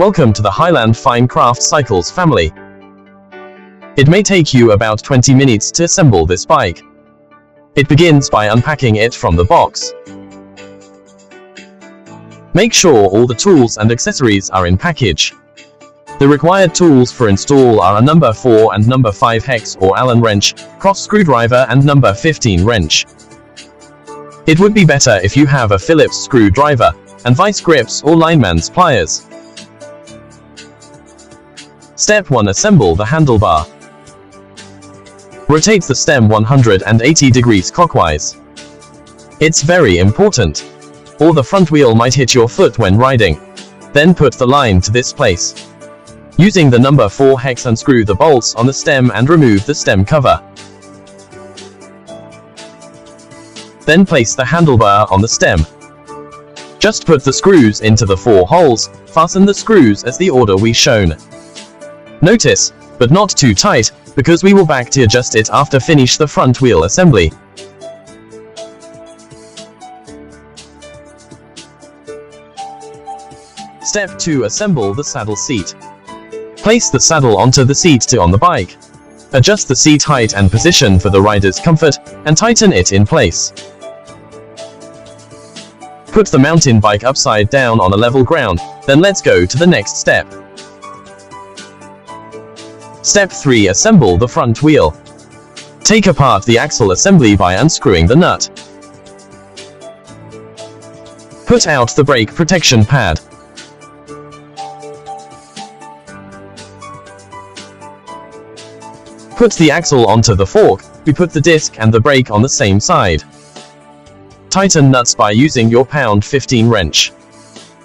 Welcome to the Hiland Fine Craft Cycles family. It may take you about 20 minutes to assemble this bike. It begins by unpacking it from the box. Make sure all the tools and accessories are in package. The required tools for install are a number 4 and number 5 hex or Allen wrench, cross screwdriver and number 15 wrench. It would be better if you have a Phillips screwdriver and vice grips or lineman's pliers. Step 1. Assemble the handlebar. Rotate the stem 180 degrees clockwise. It's very important, or the front wheel might hit your foot when riding. Then put the line to this place. Using the number 4 hex, unscrew the bolts on the stem and remove the stem cover. Then place the handlebar on the stem. Just put the screws into the 4 holes, fasten the screws as the order we shown. Notice, but not too tight, because we will back to adjust it after finish the front wheel assembly. Step 2. Assemble the saddle seat. Place the saddle onto the seat on the bike. Adjust the seat height and position for the rider's comfort, and tighten it in place. Put the mountain bike upside down on a level ground, then let's go to the next step. Step 3. Assemble the front wheel. Take apart the axle assembly by unscrewing the nut. Put out the brake protection pad. Put the axle onto the fork. We put the disc and the brake on the same side. Tighten nuts by using your pound 15 wrench.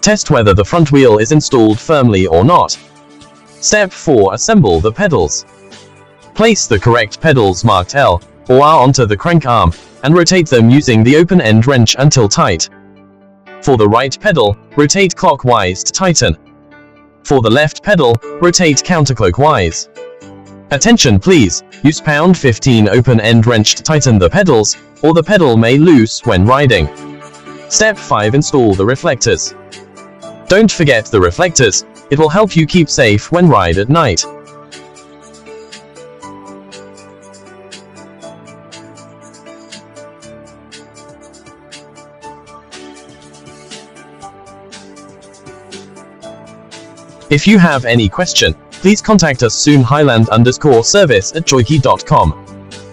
Test whether the front wheel is installed firmly or not. Step 4. Assemble the pedals. Place the correct pedals marked L or R onto the crank arm, and rotate them using the open end wrench until tight. For the right pedal, rotate clockwise to tighten. For the left pedal, rotate counterclockwise. Attention please, use pound 15 open end wrench to tighten the pedals, or the pedal may loose when riding. Step 5. Install the reflectors. Don't forget the reflectors, it will help you keep safe when ride at night. If you have any question, please contact us soon. Hiland_service@joyke.com.